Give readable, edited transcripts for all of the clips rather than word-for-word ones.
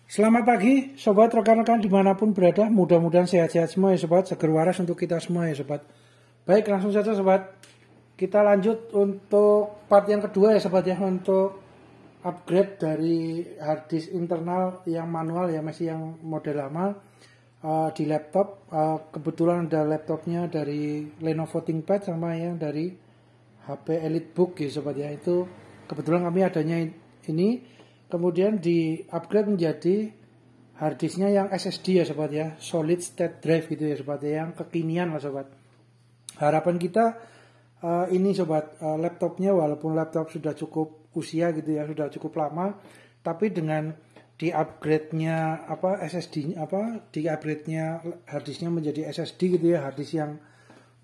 Selamat pagi sobat, rekan-rekan dimanapun berada, mudah-mudahan sehat-sehat semua ya sobat, seger waras untuk kita semua ya sobat. Baik, langsung saja sobat, kita lanjut untuk part yang kedua ya sobat ya, untuk upgrade dari hard disk internal yang manual ya, masih yang model lama di laptop. Kebetulan ada laptopnya dari Lenovo ThinkPad sama yang dari HP EliteBook ya sobat ya, itu kebetulan kami adanya ini. Kemudian di upgrade menjadi harddisknya yang SSD ya sobat ya, solid state drive gitu ya sobat ya, yang kekinian lah sobat. Harapan kita ini sobat, laptopnya walaupun laptop sudah cukup usia gitu ya, sudah cukup lama, tapi dengan di upgrade-nya SSD-nya di upgrade-nya harddisknya menjadi SSD gitu ya, harddisk yang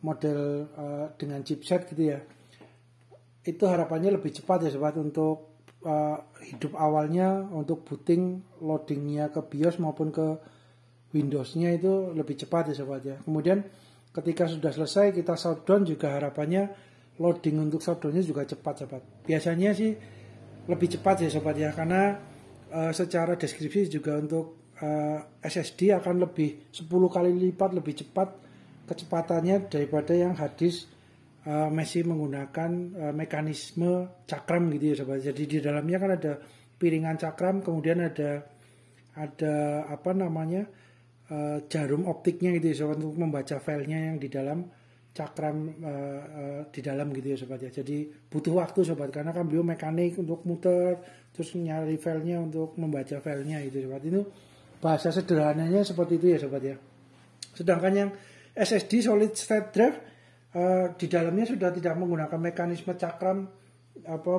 model dengan chipset gitu ya, itu harapannya lebih cepat ya sobat untuk hidup awalnya, untuk booting, loadingnya ke BIOS maupun ke Windows-nya itu lebih cepat ya sobat ya. Kemudian ketika sudah selesai kita shutdown juga harapannya loading untuk shutdown-nya juga cepat sobat. Biasanya sih lebih cepat ya sobat ya, karena secara deskripsi juga untuk SSD akan lebih 10 kali lipat lebih cepat kecepatannya daripada yang harddisk masih menggunakan mekanisme cakram gitu ya sobat. Jadi di dalamnya kan ada piringan cakram, kemudian ada jarum optiknya gitu ya sobat, untuk membaca filenya yang di dalam cakram di dalam gitu ya sobat ya. Jadi butuh waktu sobat, karena kan beliau mekanik untuk muter terus nyari filenya untuk membaca filenya gitu sobat. Itu bahasa sederhananya seperti itu ya sobat ya. Sedangkan yang SSD solid state drive di dalamnya sudah tidak menggunakan mekanisme cakram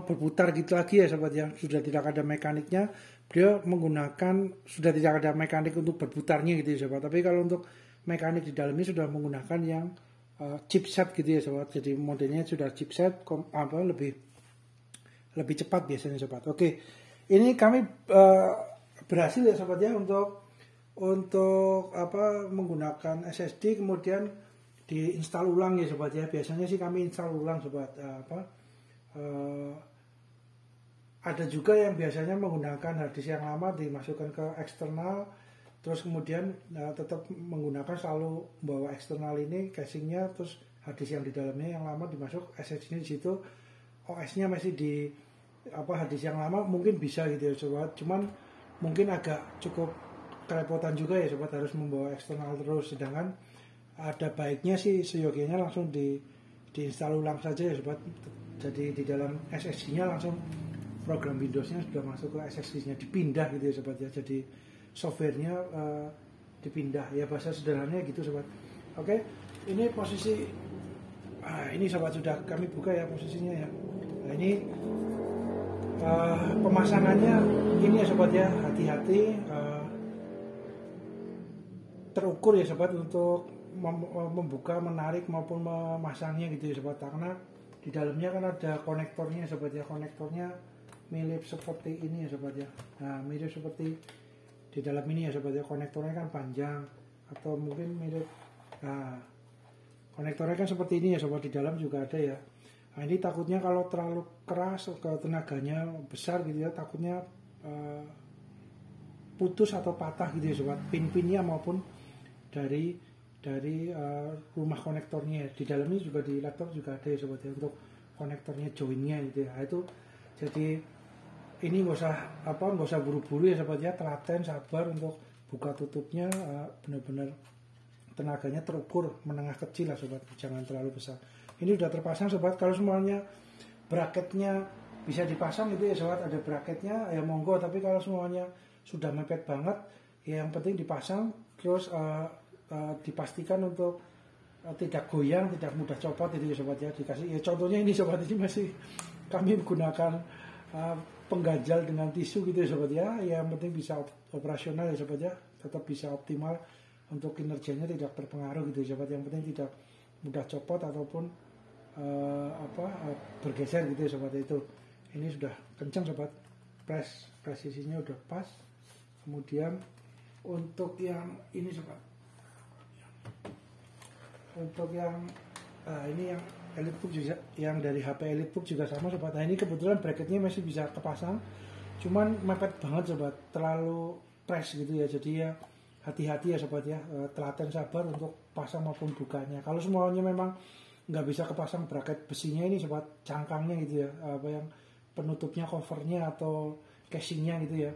berputar gitu lagi ya sobat ya, sudah tidak ada mekaniknya. Beliau menggunakan, sudah tidak ada mekanik untuk berputarnya gitu ya sobat, tapi kalau untuk mekanik di dalamnya sudah menggunakan yang chipset gitu ya sobat. Jadi modelnya sudah chipset lebih cepat biasanya sobat. Oke, ini kami berhasil ya sobat ya untuk menggunakan SSD kemudian diinstal ulang ya sobat ya. Biasanya sih kami install ulang sobat. Ada juga yang biasanya menggunakan harddisk yang lama dimasukkan ke eksternal, terus kemudian tetap menggunakan, selalu bawa eksternal ini casingnya, terus harddisk yang di dalamnya yang lama dimasuk SSD-nya di situ, OS-nya masih di harddisk yang lama, mungkin bisa gitu ya sobat. Cuman mungkin agak cukup kerepotan juga ya sobat, harus membawa eksternal terus. Sedangkan ada baiknya sih seyogianya langsung diinstal ulang saja ya sobat. Jadi di dalam SSD-nya langsung program Windows-nya sudah masuk ke SSD-nya, dipindah gitu ya sobat ya. Jadi software-nya dipindah ya, bahasa sederhananya gitu sobat. Oke, ini posisi ini sobat sudah kami buka ya posisinya ya. Nah ini pemasangannya ini ya sobat ya, hati-hati terukur ya sobat untuk membuka, menarik maupun memasangnya gitu ya sobat, karena di dalamnya kan ada konektornya ya sobat ya. Konektornya mirip seperti ini ya sobat ya. Nah mirip seperti di dalam ini ya sobat ya, konektornya kan panjang atau mungkin mirip, nah konektornya kan seperti ini ya sobat, di dalam juga ada ya. Nah ini takutnya kalau terlalu keras, kalau tenaganya besar gitu ya, takutnya putus atau patah gitu ya sobat, pin-pinnya maupun dari rumah konektornya. Di dalamnya juga di laptop juga ada ya sobat ya, untuk konektornya joinnya gitu ya. Nah, itu jadi ini nggak usah buru-buru ya sobat ya, telaten sabar untuk buka tutupnya, benar-benar tenaganya terukur, menengah kecil lah sobat, jangan terlalu besar. Ini udah terpasang sobat. Kalau semuanya bracketnya bisa dipasang gitu ya sobat, ada bracketnya ya monggo, tapi kalau semuanya sudah mepet banget ya, yang penting dipasang terus dipastikan untuk tidak goyang, tidak mudah copot itu ya sobat ya. Dikasih ya, contohnya ini sobat, ini masih kami menggunakan pengganjal dengan tisu gitu ya sobat ya. Yang penting bisa operasional ya sobat ya, tetap bisa optimal untuk kinerjanya, tidak terpengaruh gitu ya sobat. Yang penting tidak mudah copot ataupun bergeser gitu ya sobat. Itu ini sudah kencang sobat, presisinya udah pas. Kemudian untuk yang ini sobat, untuk yang ini yang EliteBook juga, yang dari HP EliteBook juga sama sobat. Nah ini kebetulan bracketnya masih bisa kepasang, cuman mepet banget sobat, terlalu press gitu ya. Jadi ya hati-hati ya sobat ya, telaten sabar untuk pasang maupun bukanya. Kalau semuanya memang nggak bisa kepasang bracket besinya ini sobat, cangkangnya gitu ya, apa yang penutupnya, covernya atau casingnya gitu ya,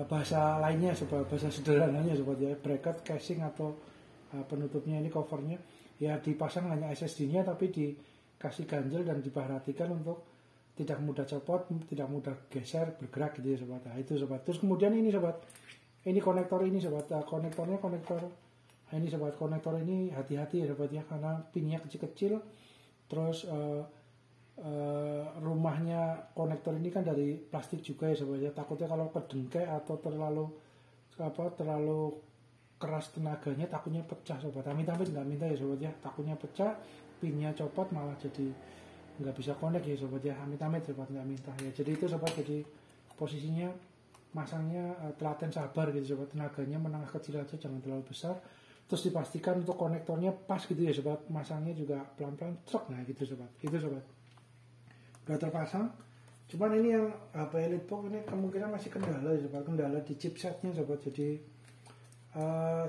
bahasa lainnya sobat, bahasa sederhananya sobat ya, bracket, casing atau penutupnya ini covernya ya dipasang hanya SSD-nya, tapi dikasih ganjel dan diperhatikan untuk tidak mudah copot, tidak mudah geser, bergerak gitu ya sobat. Nah itu sobat. Terus kemudian ini sobat, ini konektor ini sobat, konektornya konektor, nah ini sobat, konektor ini hati-hati ya sobat ya, karena pinnya kecil-kecil. Terus rumahnya konektor ini kan dari plastik juga ya sobat ya, takutnya kalau kedengkek atau terlalu keras tenaganya takutnya pecah sobat. Amit-amit nggak minta ya sobat ya, takutnya pecah, pinnya copot malah jadi nggak bisa connect ya sobat ya, amit-amit sobat, nggak minta ya. Jadi itu sobat, jadi posisinya masangnya telaten sabar gitu sobat, tenaganya menengah kecil aja, jangan terlalu besar. Terus dipastikan untuk konektornya pas gitu ya sobat, masangnya juga pelan-pelan truk, nah gitu sobat. Itu sobat udah terpasang. Cuman ini yang HP Elitebook ini kemungkinan masih kendala ya sobat, kendala di chipsetnya sobat. Jadi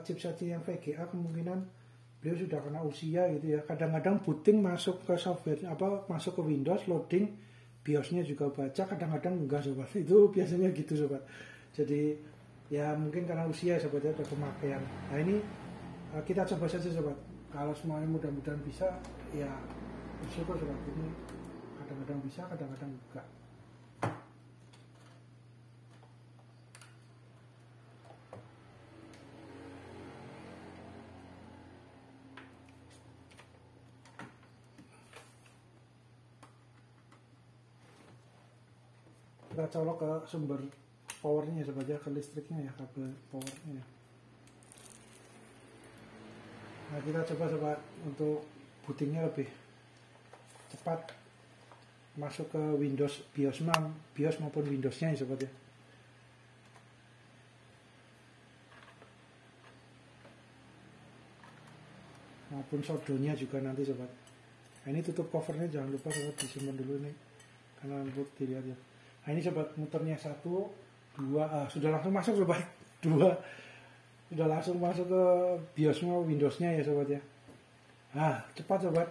chipsetnya yang VGA kemungkinan beliau sudah kena usia gitu ya. Kadang-kadang booting masuk ke software masuk ke Windows, loading BIOSnya juga baca, kadang-kadang enggak sobat. Itu biasanya gitu sobat. Jadi ya mungkin karena usia sobat ya, pemakaian. Nah ini kita coba saja sobat. Kalau semuanya mudah-mudahan bisa ya bersyukur sobat. Ini kadang-kadang bisa, kadang-kadang enggak. Kita colok ke sumber powernya sobat ya, ke listriknya ya, kabel powernya ya. Nah kita coba sobat untuk bootingnya lebih cepat masuk ke Windows BIOS maupun Windowsnya ya sobat ya. Maupun soldonya juga nanti sobat. Nah ini tutup covernya jangan lupa sobat, disimpan dulu ini karena untuk dilihat ya. Nah ini sobat, muternya 1, 2, sudah langsung masuk sobat, 2, sudah langsung masuk ke BIOSnya, Windowsnya ya sobat ya. Nah cepat sobat,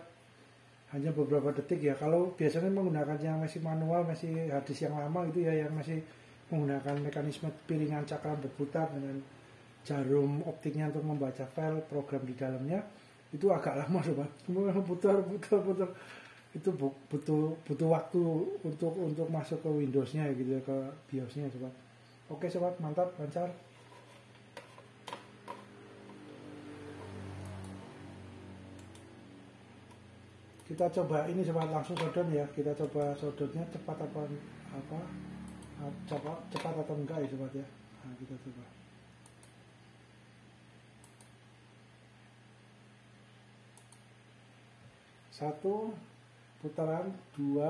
hanya beberapa detik ya. Kalau biasanya menggunakan yang masih manual, masih harddisk yang lama itu ya, yang masih menggunakan mekanisme piringan cakram berputar dengan jarum optiknya untuk membaca file program di dalamnya, itu agak lama sobat, putar itu butuh waktu untuk masuk ke Windowsnya ya gitu ya, ke BIOSnya sobat. Oke sobat, mantap, lancar. Kita coba ini sobat, langsung shutdown ya. Kita coba shutdownnya cepat cepat atau enggak ya sobat ya. Nah, kita coba. Satu putaran, 2,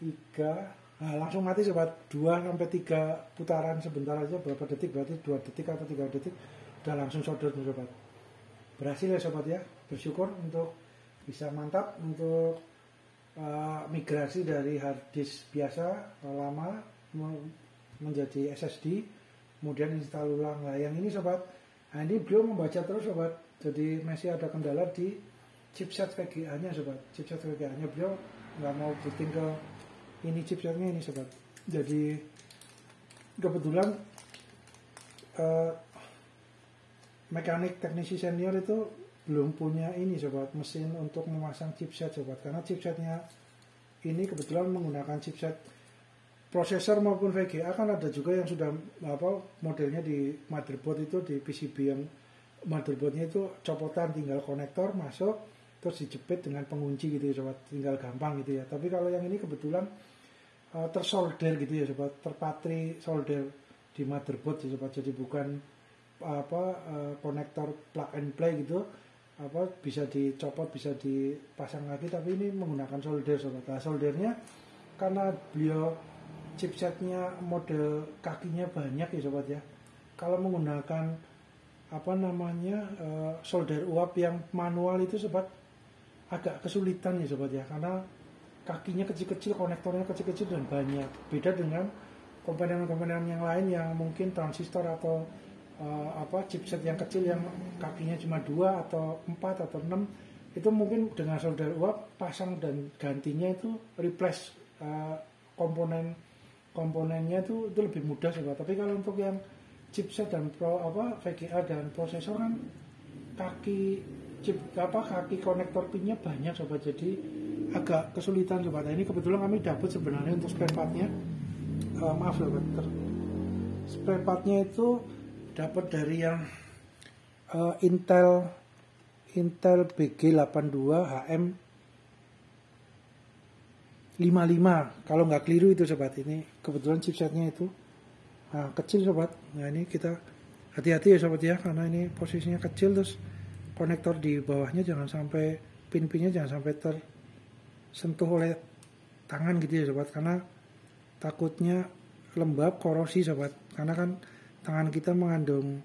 3, nah langsung mati sobat. 2-3 putaran sebentar aja, berapa detik, berarti 2 detik atau 3 detik udah langsung shutdown sobat. Berhasil ya sobat ya, bersyukur untuk bisa mantap untuk migrasi dari harddisk biasa lama menjadi SSD, kemudian install ulang. Nah yang ini sobat, nah ini beliau membaca terus sobat, jadi masih ada kendala di chipset VGA-nya sobat. Chipset VGA-nya beliau nggak mau booting ke ini chipsetnya ini sobat. Jadi kebetulan mekanik teknisi senior itu belum punya ini sobat, mesin untuk memasang chipset sobat, karena chipsetnya ini kebetulan menggunakan chipset prosesor maupun VGA. Kan ada juga yang sudah modelnya di motherboard itu, di PCB yang motherboardnya itu copotan, tinggal konektor masuk terus dijepit dengan pengunci gitu ya sobat, tinggal gampang gitu ya. Tapi kalau yang ini kebetulan tersolder gitu ya sobat, terpatri solder di motherboard ya sobat, jadi bukan konektor plug and play gitu, bisa dicopot bisa dipasang lagi, tapi ini menggunakan solder sobat. Nah, soldernya karena beliau chipsetnya model kakinya banyak ya sobat ya, kalau menggunakan solder uap yang manual itu sobat agak kesulitan ya sobat ya, karena kakinya kecil-kecil, konektornya kecil-kecil dan banyak. Beda dengan komponen-komponen yang lain yang mungkin transistor atau chipset yang kecil yang kakinya cuma 2 atau 4 atau 6, itu mungkin dengan solder uap pasang dan gantinya itu replace komponennya itu lebih mudah sobat. Tapi kalau untuk yang chipset dan VGA dan prosesor kan kaki konektor pinnya banyak sobat, jadi agak kesulitan sobat. Nah, ini kebetulan kami dapat sebenarnya untuk spare partnya, maaf sobat, spare partnya itu dapat dari yang Intel BG82 HM 55 kalau nggak keliru itu sobat. Ini kebetulan chipsetnya itu kecil sobat. Nah ini kita hati-hati ya sobat ya, karena ini posisinya kecil, terus konektor di bawahnya jangan sampai pin-pinnya jangan sampai tersentuh oleh tangan gitu ya sobat, karena takutnya lembab, korosi sobat, karena kan tangan kita mengandung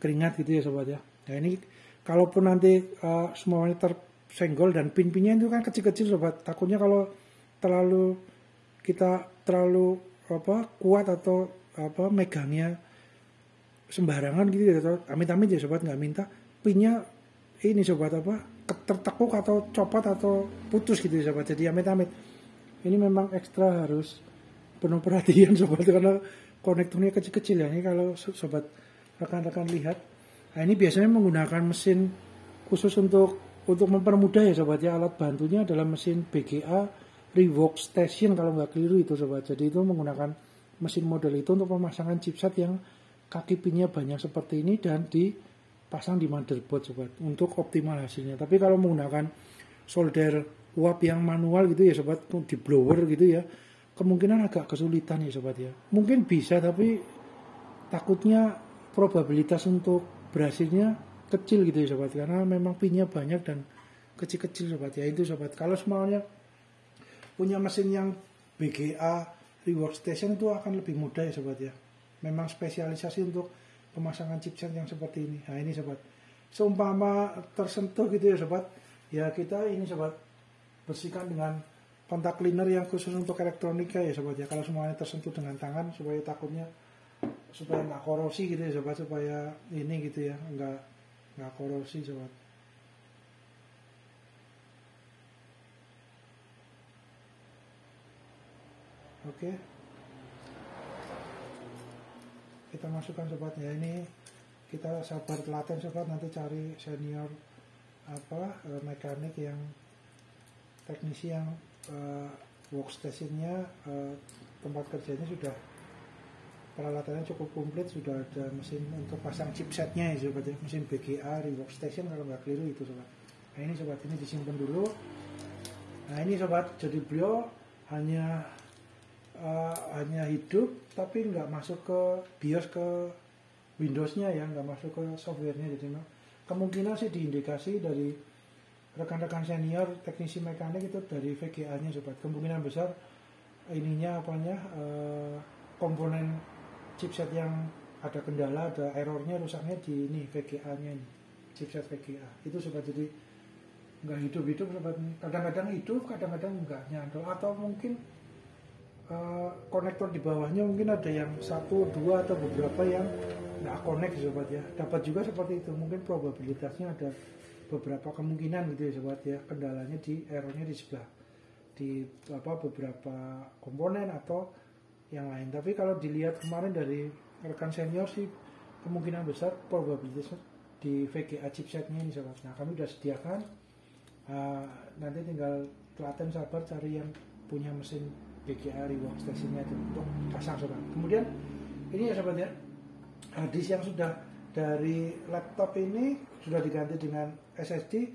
keringat gitu ya sobat ya. Nah ini kalaupun nanti semuanya tersenggol dan pin-pinnya itu kan kecil-kecil sobat, takutnya kalau kita terlalu kuat atau megangnya sembarangan gitu ya, amit-amit ya sobat, nggak minta pinnya ini sobat tertekuk atau copot atau putus gitu ya sobat. Jadi amit-amit ini memang ekstra harus penuh perhatian sobat, karena konektornya kecil-kecil ya. Ini kalau sobat rekan-rekan lihat, nah ini biasanya menggunakan mesin khusus untuk mempermudah ya sobat ya. Alat bantunya adalah mesin BGA Reworkstation kalau nggak keliru itu sobat. Jadi itu menggunakan mesin model itu untuk pemasangan chipset yang kaki pinnya banyak seperti ini dan dipasang di motherboard sobat untuk optimal hasilnya. Tapi kalau menggunakan solder uap yang manual gitu ya sobat, di blower gitu ya, kemungkinan agak kesulitan ya sobat ya. Mungkin bisa, tapi takutnya probabilitas untuk berhasilnya kecil gitu ya sobat, karena memang pinnya banyak dan kecil-kecil sobat ya. Itu sobat, kalau semuanya punya mesin yang BGA Reworkstation itu akan lebih mudah ya sobat ya. Memang spesialisasi untuk pemasangan chipset yang seperti ini. Nah ini sobat, seumpama tersentuh gitu ya sobat ya, kita ini sobat bersihkan dengan kontak cleaner yang khusus untuk elektronika ya sobat ya. Kalau semuanya tersentuh dengan tangan, supaya nggak korosi gitu ya sobat, supaya ini gitu ya, nggak korosi sobat. Oke, kita masukkan sobat ya. Ini kita sabar telaten sobat, nanti cari senior mekanik yang teknisi yang workstationnya tempat kerjanya sudah peralatannya cukup komplit, sudah ada mesin untuk pasang chipsetnya ya sobat ya, mesin BGA Reworkstation kalau nggak keliru itu sobat. Nah ini sobat, ini disimpan dulu. Nah ini sobat, jadi beliau hanya hidup tapi nggak masuk ke BIOS, ke Windowsnya ya, nggak masuk ke softwarenya. Jadi kemungkinan sih diindikasi dari rekan-rekan senior teknisi mekanik itu dari VGA-nya sobat. Kemungkinan besar ininya komponen chipset yang ada kendala, ada errornya, rusaknya di ini VGA-nya ini, chipset VGA itu sobat. Jadi nggak hidup sobat, kadang-kadang hidup, kadang-kadang nggak nyantol, atau mungkin konektor di bawahnya mungkin ada yang 1, 2 atau beberapa yang nggak connect sobat ya. Dapat juga seperti itu, mungkin probabilitasnya ada beberapa kemungkinan gitu ya sobat ya, kendalanya di errornya di sebelah beberapa komponen atau yang lain. Tapi kalau dilihat kemarin dari rekan senior sih, kemungkinan besar probabilitasnya di VGA chipsetnya ini sobat. Nah kami sudah sediakan, nanti tinggal telaten sabar cari yang punya mesin BGA Reworkstation-nya itu untuk pasang sobat. Kemudian ini ya sobat ya, harddisk yang sudah dari laptop ini sudah diganti dengan SSD.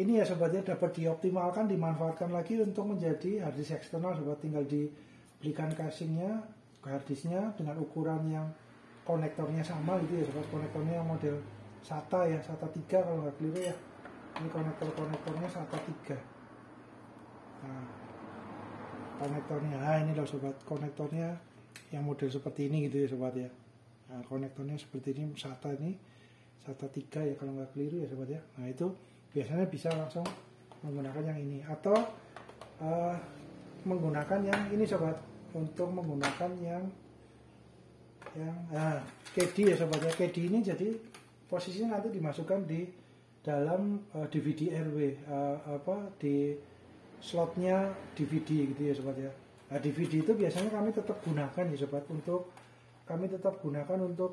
Ini ya sobat ya, dapat dioptimalkan, dimanfaatkan lagi untuk menjadi harddisk eksternal sobat. Tinggal dibelikan casingnya ke harddisknya dengan ukuran yang konektornya sama gitu ya sobat. Konektornya yang model SATA ya, SATA 3 kalau nggak keliru ya. Ini konektornya SATA 3. Nah, konektornya, ini loh sobat, konektornya yang model seperti ini gitu ya sobat ya. Nah, konektornya seperti ini, SATA 3 ya kalau nggak keliru ya sobat ya. Nah itu biasanya bisa langsung menggunakan yang ini, atau menggunakan yang ini sobat, untuk menggunakan yang KD ya sobat ya. KD ini jadi posisinya nanti dimasukkan di dalam DVD RW di slotnya DVD gitu ya sobat ya. Nah, DVD itu biasanya kami tetap gunakan ya sobat, untuk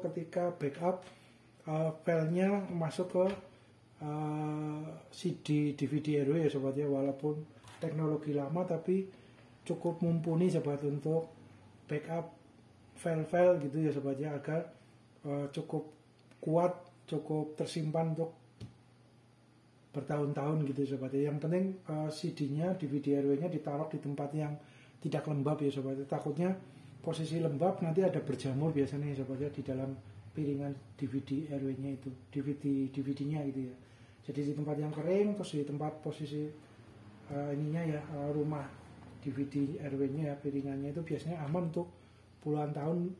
ketika backup filenya masuk ke CD DVD RW ya sobat ya, walaupun teknologi lama tapi cukup mumpuni sobat untuk backup file-file gitu ya sobat ya, agar cukup kuat, cukup tersimpan untuk bertahun-tahun gitu sobat ya. Yang penting CD-nya, DVD RW-nya ditaruh di tempat yang tidak lembab ya sobat ya. Takutnya posisi lembab nanti ada berjamur biasanya ya sobat ya di dalam piringan DVD RW-nya itu, DVD-nya gitu ya. Jadi di tempat yang kering, terus di tempat posisi rumah DVD RW-nya ya, piringannya itu biasanya aman untuk puluhan tahun,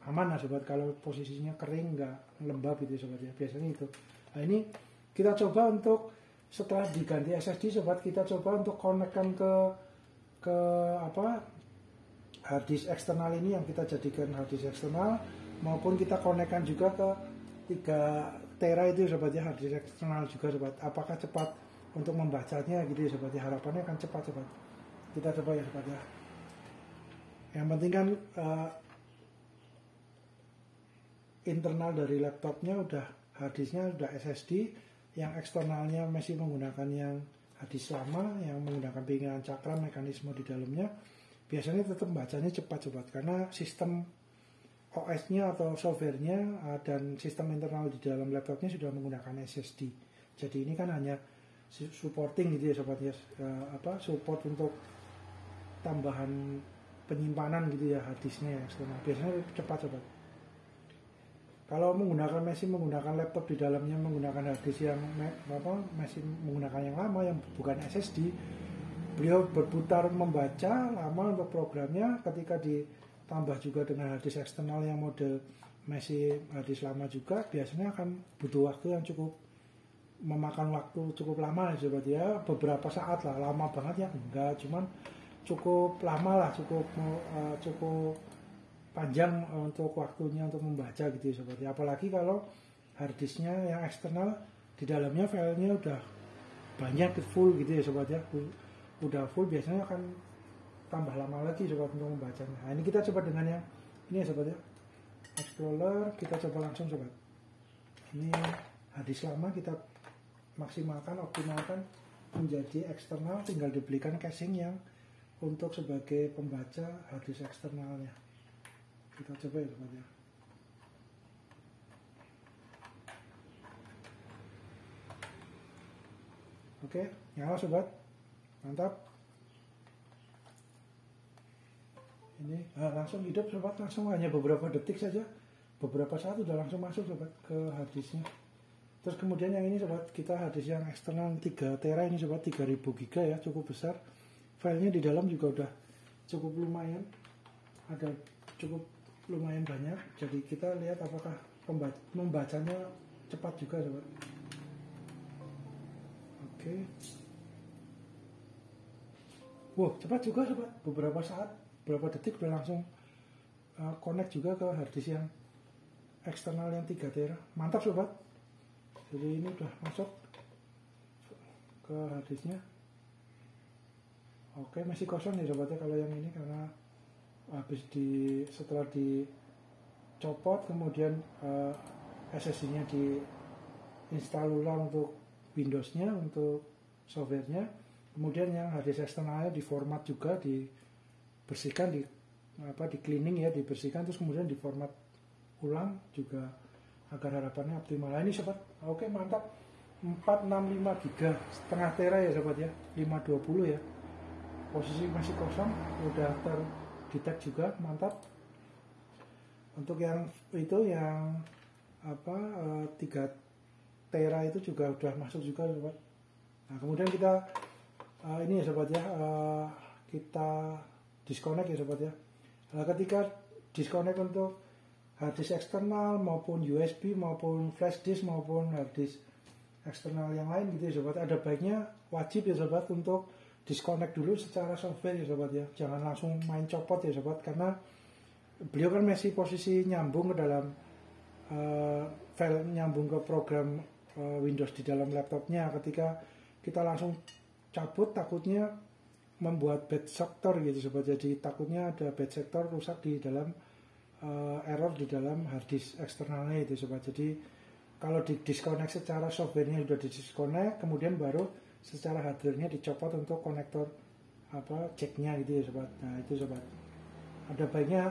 aman lah sobat kalau posisinya kering, nggak lembab gitu sobat ya, biasanya itu. Nah ini kita coba untuk setelah diganti SSD sobat, kita coba untuk konekkan ke hard disk eksternal ini yang kita jadikan hard disk eksternal, maupun kita konekkan juga ke 3 tera itu sobat ya, hard disk eksternal juga sobat. Apakah cepat untuk membacanya gitu ya sobat ya, harapannya akan cepat sobat. Kita coba ya sobat ya. Yang penting kan internal dari laptopnya udah, hard disknya udah SSD, yang eksternalnya masih menggunakan yang hard disk lama, yang menggunakan piringan cakram, mekanisme di dalamnya. Biasanya tetap bacanya cepat sobat, karena sistem OS-nya atau software-nya dan sistem internal di dalam laptopnya sudah menggunakan SSD. Jadi ini kan hanya supporting gitu ya sobat ya, support untuk tambahan penyimpanan gitu ya hard disknya ya eksternal. Biasanya cepat sobat. Kalau masih menggunakan laptop di dalamnya menggunakan hard disk yang masih menggunakan yang lama yang bukan SSD, beliau berputar membaca lama untuk programnya. Ketika ditambah juga dengan hard disk eksternal yang model masih hard disk lama juga, biasanya akan butuh waktu yang cukup, memakan waktu cukup lama ya sobat ya, beberapa saat lah, lama banget ya enggak, cuman cukup lama lah, cukup panjang untuk waktunya untuk membaca gitu ya sobat ya. Apalagi kalau hard disknya yang eksternal di dalamnya filenya udah banyak, full gitu ya sobat ya, udah full, biasanya akan tambah lama lagi sobat untuk membacanya. Nah ini kita coba dengan yang ini ya sobat ya, Explorer, kita coba langsung sobat. Ini hard disk lama kita maksimalkan, optimalkan menjadi eksternal, tinggal dibelikan casing yang untuk sebagai pembaca hard disk eksternalnya. Kita coba ya sobat ya. Oke, nyala sobat, mantap. Ini langsung hidup sobat, langsung hanya beberapa detik saja, beberapa saat udah langsung masuk sobat ke hard disknya. Terus kemudian yang ini sobat, kita hard disk yang eksternal 3 tera ini sobat, 3000 giga ya, cukup besar. Filenya di dalam juga udah cukup lumayan, ada cukup lumayan banyak. Jadi kita lihat apakah membacanya cepat juga sobat. Oke. Wow, cepat juga sobat, beberapa saat, beberapa detik udah langsung connect juga ke hard disk yang eksternal yang 3 tera. Mantap sobat. Jadi ini udah masuk ke hard disknya. Oke, masih kosong ya sobatnya kalau yang ini, karena setelah dicopot kemudian SSD-nya diinstal ulang untuk Windows-nya, untuk software-nya. Kemudian yang hard disk eksternalnya diformat juga, dibersihkan, di cleaning ya, dibersihkan, terus kemudian diformat ulang juga agar harapannya optimal. Nah, ini sobat, oke mantap, 465 giga, setengah tera ya sobat ya, 520 ya. Posisi masih kosong, udah terdetek juga, mantap. Untuk yang itu yang 3 tera itu juga udah masuk juga sobat. Nah kemudian kita ini ya sobat ya, kita disconnect ya sobat ya. Nah, ketika disconnect untuk hard disk eksternal maupun USB maupun flash disk maupun hard disk eksternal yang lain gitu ya sobat, ada baiknya wajib ya sobat untuk disconnect dulu secara software ya sobat ya, jangan langsung main copot ya sobat, karena beliau kan masih posisi nyambung ke dalam file, nyambung ke program Windows di dalam laptopnya. Ketika kita langsung cabut takutnya membuat bad sector gitu sobat, jadi takutnya ada bad sector rusak di dalam error di dalam hard disk eksternalnya itu sobat. Jadi kalau di disconnect secara softwarenya sudah di disconnect, kemudian baru secara hardware-nya dicopot untuk konektor jacknya gitu ya sobat. Nah itu sobat, ada baiknya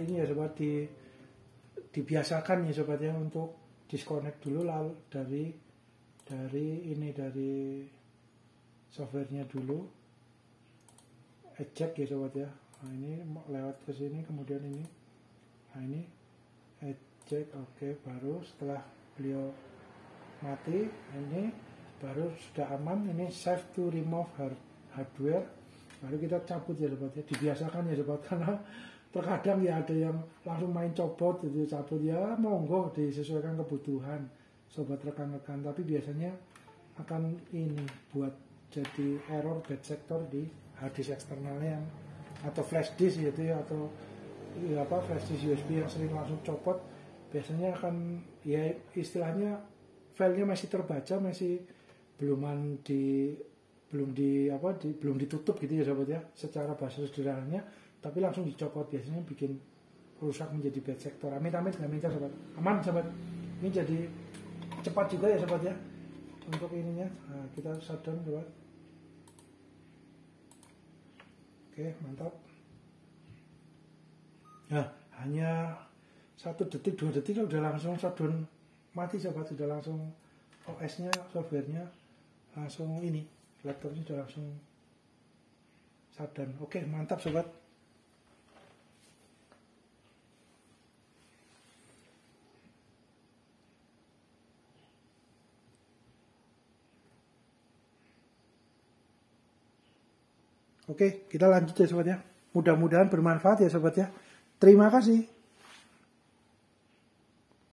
ini ya sobat, dibiasakan ya sobat ya untuk disconnect dulu lalu dari softwarenya dulu, eject ya sobat ya. Nah ini lewat ke sini, kemudian ini, nah ini eject, oke. Baru setelah beliau mati, ini baru sudah aman, ini save to remove hardware, baru kita cabut ya sobat ya. Dibiasakan ya sobat, karena terkadang ya ada yang langsung main copot gitu, cabut ya, monggo disesuaikan kebutuhan sobat rekan-rekan, tapi biasanya akan ini buat jadi error bad sector di hard disk eksternalnya atau flash disk gitu ya, atau ya flash disk USB yang sering langsung copot, biasanya akan ya istilahnya filenya masih terbaca, masih belum ditutup gitu ya sobat ya, secara bahasa sederhananya, tapi langsung dicopot, biasanya bikin rusak menjadi bad sector. Amit-amit nggak minta sobat, aman sobat. Ini jadi cepat juga ya sobat ya untuk ininya. Nah, kita shutdown sobat. Oke, mantap. Nah, hanya 1 detik 2 detik udah langsung shutdown, mati sobat, sudah langsung OS-nya, softwarenya langsung ini, laptopnya sudah langsung shutdown. Oke, mantap sobat. Oke, kita lanjut ya sobat ya. Mudah-mudahan bermanfaat ya sobat ya. Terima kasih.